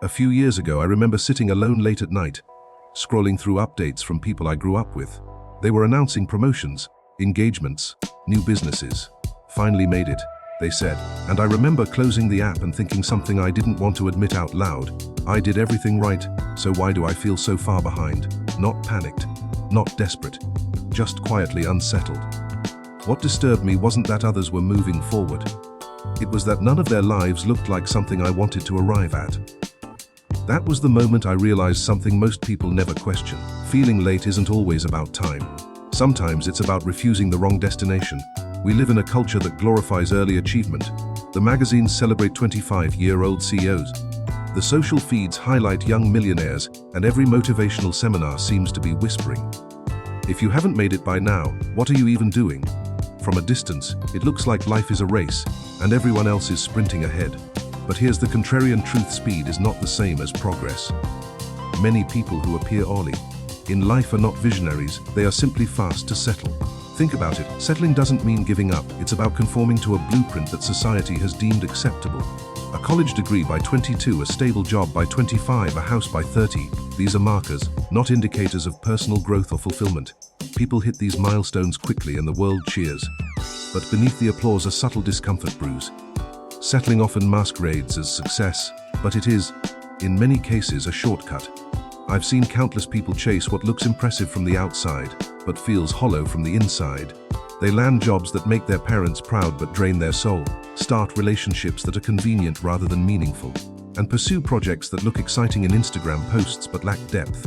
A few years ago, I remember sitting alone late at night, scrolling through updates from people I grew up with. They were announcing promotions, engagements, new businesses. Finally made it, they said, and I remember closing the app and thinking something I didn't want to admit out loud. I did everything right, so why do I feel so far behind? Not panicked, not desperate, just quietly unsettled. What disturbed me wasn't that others were moving forward. It was that none of their lives looked like something I wanted to arrive at. That was the moment I realized something most people never question. Feeling late isn't always about time. Sometimes it's about refusing the wrong destination. We live in a culture that glorifies early achievement. The magazines celebrate 25-year-old CEOs. The social feeds highlight young millionaires, and every motivational seminar seems to be whispering, "If you haven't made it by now, what are you even doing?" From a distance, it looks like life is a race, and everyone else is sprinting ahead. But here's the contrarian truth: speed is not the same as progress. Many people who appear early in life are not visionaries, they are simply fast to settle. Think about it, settling doesn't mean giving up, it's about conforming to a blueprint that society has deemed acceptable. A college degree by 22, a stable job by 25, a house by 30. These are markers, not indicators of personal growth or fulfillment. People hit these milestones quickly and the world cheers. But beneath the applause, a subtle discomfort brews. Settling often masquerades as success, but it is, in many cases, a shortcut. I've seen countless people chase what looks impressive from the outside, but feels hollow from the inside. They land jobs that make their parents proud but drain their soul, start relationships that are convenient rather than meaningful, and pursue projects that look exciting in Instagram posts but lack depth.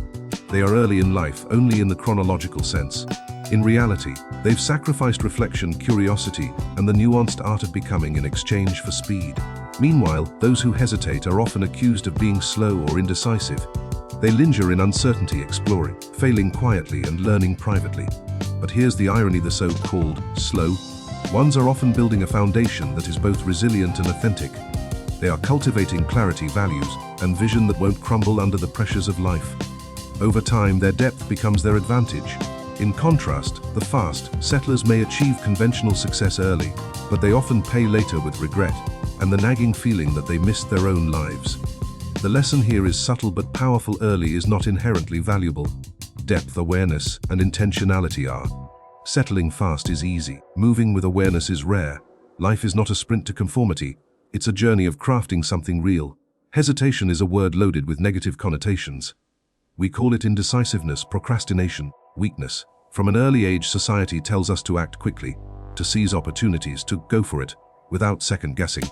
They are early in life only in the chronological sense. In reality, they've sacrificed reflection, curiosity, and the nuanced art of becoming in exchange for speed. Meanwhile, those who hesitate are often accused of being slow or indecisive. They linger in uncertainty, exploring, failing quietly, and learning privately. But here's the irony: the so-called slow ones are often building a foundation that is both resilient and authentic. They are cultivating clarity, values, and vision that won't crumble under the pressures of life. Over time, their depth becomes their advantage. In contrast, the fast settlers may achieve conventional success early, but they often pay later with regret and the nagging feeling that they missed their own lives. The lesson here is subtle but powerful: early is not inherently valuable. Depth, awareness, and intentionality are. Settling fast is easy. Moving with awareness is rare. Life is not a sprint to conformity. It's a journey of crafting something real. Hesitation is a word loaded with negative connotations. We call it indecisiveness, procrastination, weakness. From an early age, society tells us to act quickly, to seize opportunities, to go for it, without second guessing.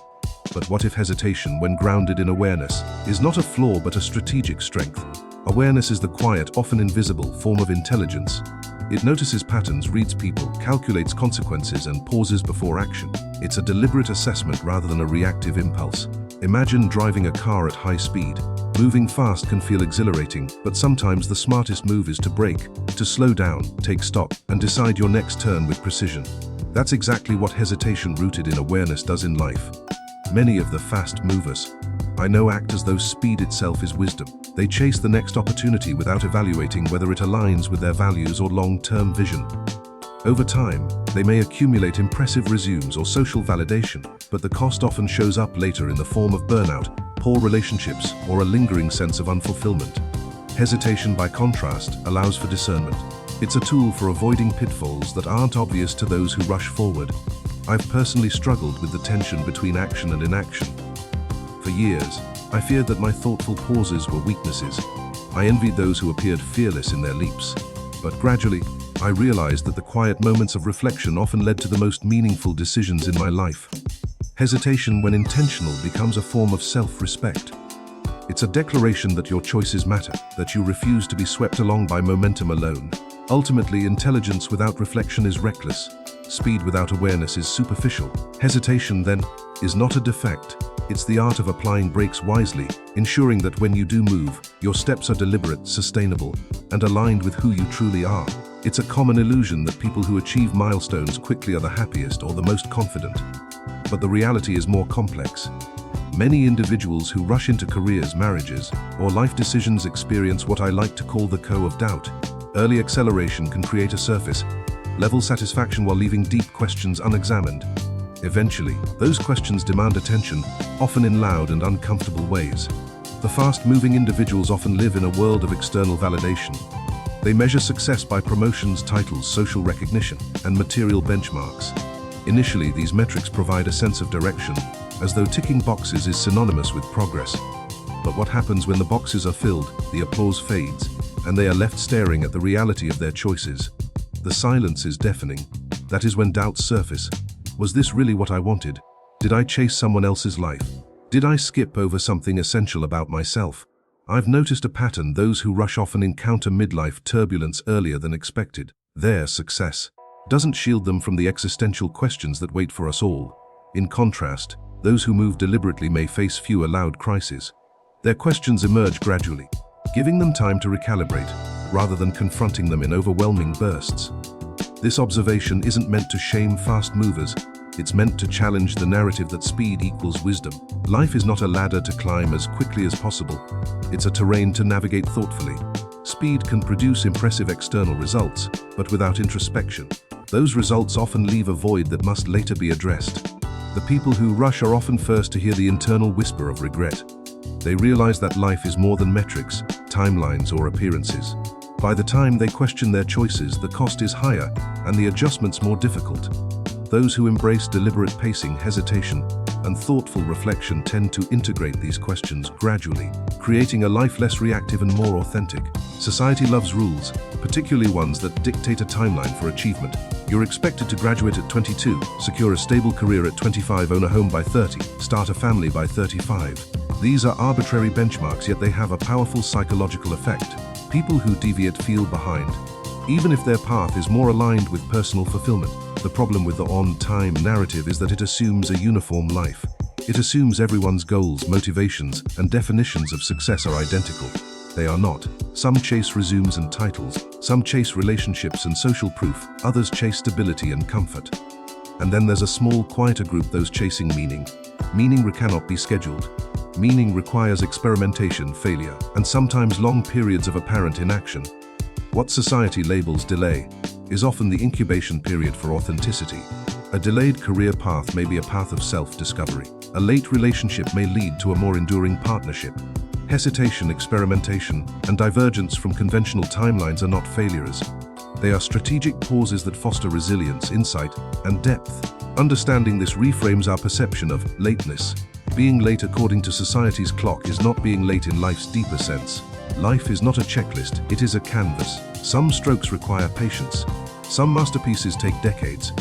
But what if hesitation, when grounded in awareness, is not a flaw but a strategic strength? Awareness is the quiet, often invisible, form of intelligence. It notices patterns, reads people, calculates consequences, and pauses before action. It's a deliberate assessment rather than a reactive impulse. Imagine driving a car at high speed. Moving fast can feel exhilarating, but sometimes the smartest move is to brake, to slow down, take stock, and decide your next turn with precision. That's exactly what hesitation rooted in awareness does in life. Many of the fast movers I know act as though speed itself is wisdom. They chase the next opportunity without evaluating whether it aligns with their values or long-term vision. Over time, they may accumulate impressive resumes or social validation, but the cost often shows up later in the form of burnout, poor relationships, or a lingering sense of unfulfillment. Hesitation, by contrast, allows for discernment. It's a tool for avoiding pitfalls that aren't obvious to those who rush forward. I've personally struggled with the tension between action and inaction. For years, I feared that my thoughtful pauses were weaknesses. I envied those who appeared fearless in their leaps. But gradually, I realized that the quiet moments of reflection often led to the most meaningful decisions in my life. Hesitation, when intentional, becomes a form of self-respect. It's a declaration that your choices matter, that you refuse to be swept along by momentum alone. Ultimately, intelligence without reflection is reckless. Speed without awareness is superficial. Hesitation, then, is not a defect. It's the art of applying brakes wisely, ensuring that when you do move, your steps are deliberate, sustainable, and aligned with who you truly are. It's a common illusion that people who achieve milestones quickly are the happiest or the most confident. But the reality is more complex. Many individuals who rush into careers, marriages, or life decisions experience what I like to call the coup of doubt. Early acceleration can create a surface-level satisfaction while leaving deep questions unexamined. Eventually, those questions demand attention, often in loud and uncomfortable ways. The fast-moving individuals often live in a world of external validation. They measure success by promotions, titles, social recognition, and material benchmarks. Initially, these metrics provide a sense of direction, as though ticking boxes is synonymous with progress. But what happens when the boxes are filled, the applause fades, and they are left staring at the reality of their choices? The silence is deafening. That is when doubts surface. Was this really what I wanted? Did I chase someone else's life? Did I skip over something essential about myself? I've noticed a pattern: those who rush often encounter midlife turbulence earlier than expected. Their success doesn't shield them from the existential questions that wait for us all. In contrast, those who move deliberately may face fewer loud crises. Their questions emerge gradually, giving them time to recalibrate, rather than confronting them in overwhelming bursts. This observation isn't meant to shame fast movers. It's meant to challenge the narrative that speed equals wisdom. Life is not a ladder to climb as quickly as possible. It's a terrain to navigate thoughtfully. Speed can produce impressive external results, but without introspection, those results often leave a void that must later be addressed. The people who rush are often first to hear the internal whisper of regret. They realize that life is more than metrics, timelines, or appearances. By the time they question their choices, the cost is higher and the adjustments more difficult. Those who embrace deliberate pacing, hesitation, and thoughtful reflection tend to integrate these questions gradually, creating a life less reactive and more authentic. Society loves rules, particularly ones that dictate a timeline for achievement. You're expected to graduate at 22, secure a stable career at 25, own a home by 30, start a family by 35. These are arbitrary benchmarks, yet they have a powerful psychological effect. People who deviate feel behind, even if their path is more aligned with personal fulfillment. The problem with the on-time narrative is that it assumes a uniform life. It assumes everyone's goals, motivations, and definitions of success are identical. They are not. Some chase resumes and titles, some chase relationships and social proof, others chase stability and comfort. And then there's a small, quieter group, those chasing meaning. Meaning cannot be scheduled. Meaning requires experimentation, failure, and sometimes long periods of apparent inaction. What society labels delay is often the incubation period for authenticity. A delayed career path may be a path of self-discovery. A late relationship may lead to a more enduring partnership. Hesitation, experimentation, and divergence from conventional timelines are not failures. They are strategic pauses that foster resilience, insight, and depth. Understanding this reframes our perception of lateness. Being late according to society's clock is not being late in life's deeper sense. Life is not a checklist, it is a canvas. Some strokes require patience. Some masterpieces take decades.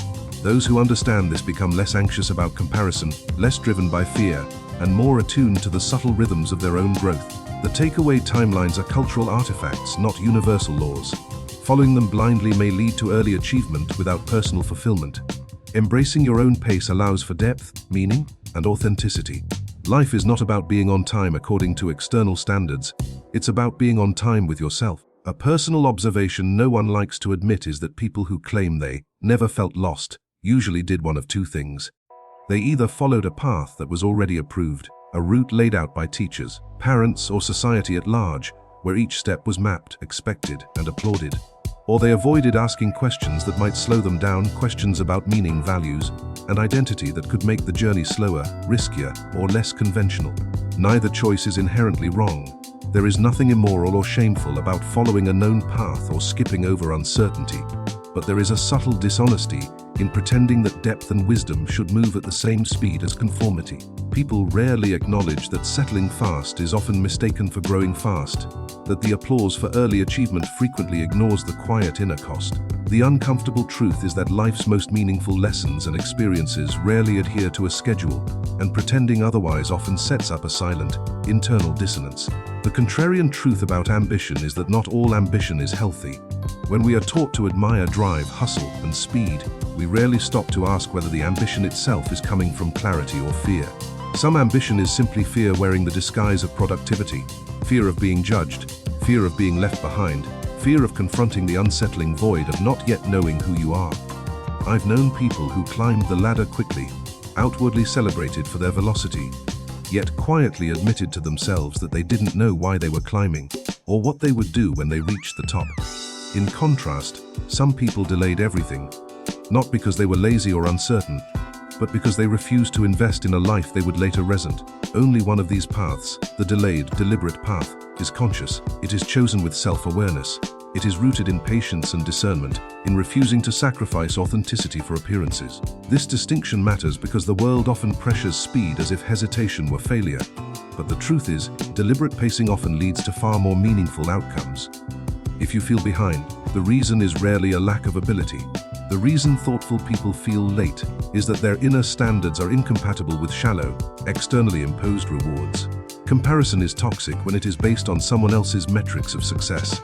Those who understand this become less anxious about comparison, less driven by fear, and more attuned to the subtle rhythms of their own growth. The takeaway: timelines are cultural artifacts, not universal laws. Following them blindly may lead to early achievement without personal fulfillment. Embracing your own pace allows for depth, meaning, and authenticity. Life is not about being on time according to external standards. It's about being on time with yourself. A personal observation no one likes to admit is that people who claim they never felt lost usually did one of two things. They either followed a path that was already approved, a route laid out by teachers, parents, or society at large, where each step was mapped, expected, and applauded. Or they avoided asking questions that might slow them down, questions about meaning, values, and identity that could make the journey slower, riskier, or less conventional. Neither choice is inherently wrong. There is nothing immoral or shameful about following a known path or skipping over uncertainty. But there is a subtle dishonesty in pretending that depth and wisdom should move at the same speed as conformity. People rarely acknowledge that settling fast is often mistaken for growing fast, that the applause for early achievement frequently ignores the quiet inner cost. The uncomfortable truth is that life's most meaningful lessons and experiences rarely adhere to a schedule, and pretending otherwise often sets up a silent, internal dissonance. The contrarian truth about ambition is that not all ambition is healthy. When we are taught to admire drive, hustle, and speed, we rarely stop to ask whether the ambition itself is coming from clarity or fear. Some ambition is simply fear wearing the disguise of productivity, fear of being judged, fear of being left behind, fear of confronting the unsettling void of not yet knowing who you are. I've known people who climbed the ladder quickly, outwardly celebrated for their velocity, yet quietly admitted to themselves that they didn't know why they were climbing, or what they would do when they reached the top. In contrast, some people delayed everything, not because they were lazy or uncertain, but because they refuse to invest in a life they would later resent. Only one of these paths, the delayed, deliberate path, is conscious. It is chosen with self-awareness. It is rooted in patience and discernment, in refusing to sacrifice authenticity for appearances. This distinction matters because the world often pressures speed as if hesitation were failure. But the truth is, deliberate pacing often leads to far more meaningful outcomes. If you feel behind, the reason is rarely a lack of ability. The reason thoughtful people feel late is that their inner standards are incompatible with shallow, externally imposed rewards. Comparison is toxic when it is based on someone else's metrics of success.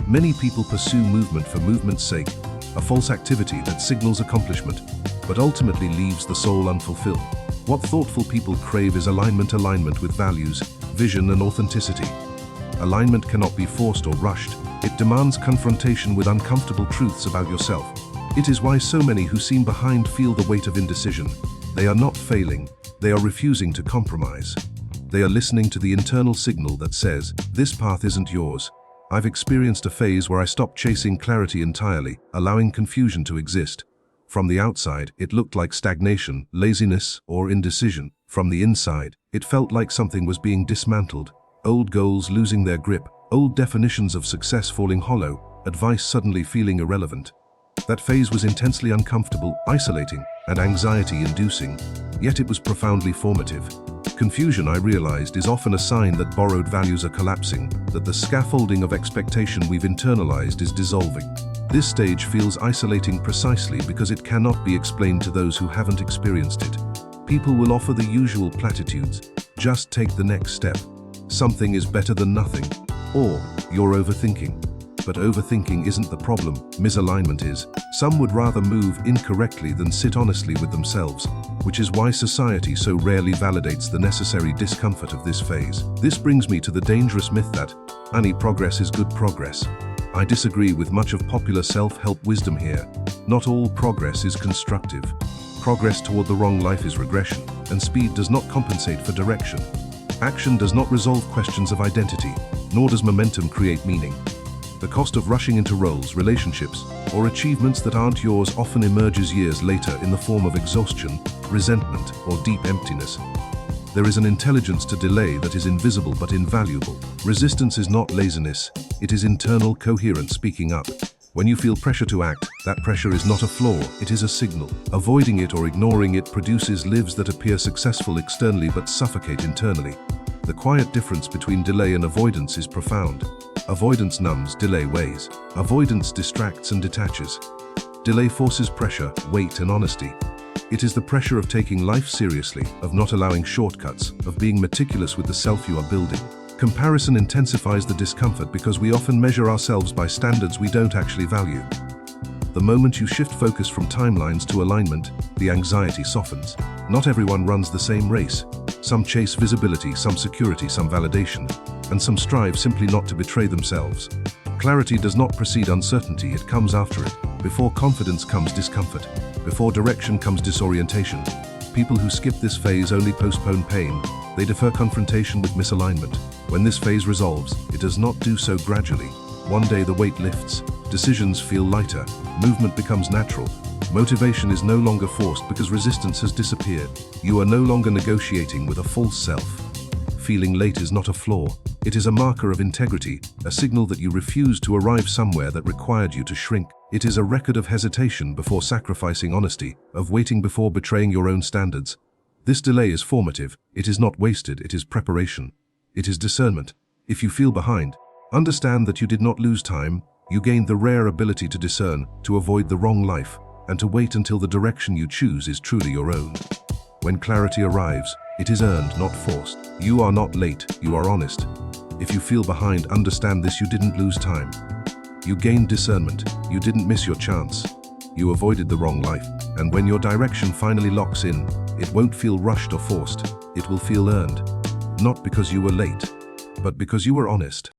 Many people pursue movement for movement's sake, a false activity that signals accomplishment, but ultimately leaves the soul unfulfilled. What thoughtful people crave is alignment with values, vision, and authenticity. Alignment cannot be forced or rushed. It demands confrontation with uncomfortable truths about yourself. It is why so many who seem behind feel the weight of indecision. They are not failing, they are refusing to compromise. They are listening to the internal signal that says, "This path isn't yours." I've experienced a phase where I stopped chasing clarity entirely, allowing confusion to exist. From the outside, it looked like stagnation, laziness, or indecision. From the inside, it felt like something was being dismantled. Old goals losing their grip, old definitions of success falling hollow, advice suddenly feeling irrelevant. That phase was intensely uncomfortable, isolating, and anxiety-inducing, yet it was profoundly formative. Confusion, I realized, is often a sign that borrowed values are collapsing, that the scaffolding of expectation we've internalized is dissolving. This stage feels isolating precisely because it cannot be explained to those who haven't experienced it. People will offer the usual platitudes: just take the next step. Something is better than nothing. Or, you're overthinking. But overthinking isn't the problem, misalignment is. Some would rather move incorrectly than sit honestly with themselves, which is why society so rarely validates the necessary discomfort of this phase. This brings me to the dangerous myth that any progress is good progress. I disagree with much of popular self-help wisdom here. Not all progress is constructive. Progress toward the wrong life is regression, and speed does not compensate for direction. Action does not resolve questions of identity, nor does momentum create meaning. The cost of rushing into roles, relationships, or achievements that aren't yours often emerges years later in the form of exhaustion, resentment, or deep emptiness. There is an intelligence to delay that is invisible but invaluable. Resistance is not laziness, it is internal coherence speaking up. When you feel pressure to act, that pressure is not a flaw, it is a signal. Avoiding it or ignoring it produces lives that appear successful externally but suffocate internally. The quiet difference between delay and avoidance is profound. Avoidance numbs, delay weighs. Avoidance distracts and detaches. Delay forces pressure, weight, and honesty. It is the pressure of taking life seriously, of not allowing shortcuts, of being meticulous with the self you are building. Comparison intensifies the discomfort because we often measure ourselves by standards we don't actually value. The moment you shift focus from timelines to alignment, the anxiety softens. Not everyone runs the same race. Some chase visibility, some security, some validation, and some strive simply not to betray themselves. Clarity does not precede uncertainty, it comes after it. Before confidence comes discomfort. Before direction comes disorientation. People who skip this phase only postpone pain. They defer confrontation with misalignment. When this phase resolves, it does not do so gradually. One day the weight lifts, decisions feel lighter, movement becomes natural. Motivation is no longer forced because resistance has disappeared. You are no longer negotiating with a false self. Feeling late is not a flaw. It is a marker of integrity, a signal that you refused to arrive somewhere that required you to shrink. It is a record of hesitation before sacrificing honesty, of waiting before betraying your own standards. This delay is formative. It is not wasted, it is preparation. It is discernment. If you feel behind, understand that you did not lose time. You gained the rare ability to discern, to avoid the wrong life, and to wait until the direction you choose is truly your own. When clarity arrives, it is earned, not forced. You are not late, you are honest. If you feel behind, understand this: you didn't lose time. You gained discernment, you didn't miss your chance. You avoided the wrong life, and when your direction finally locks in, it won't feel rushed or forced. It will feel earned. Not because you were late, but because you were honest.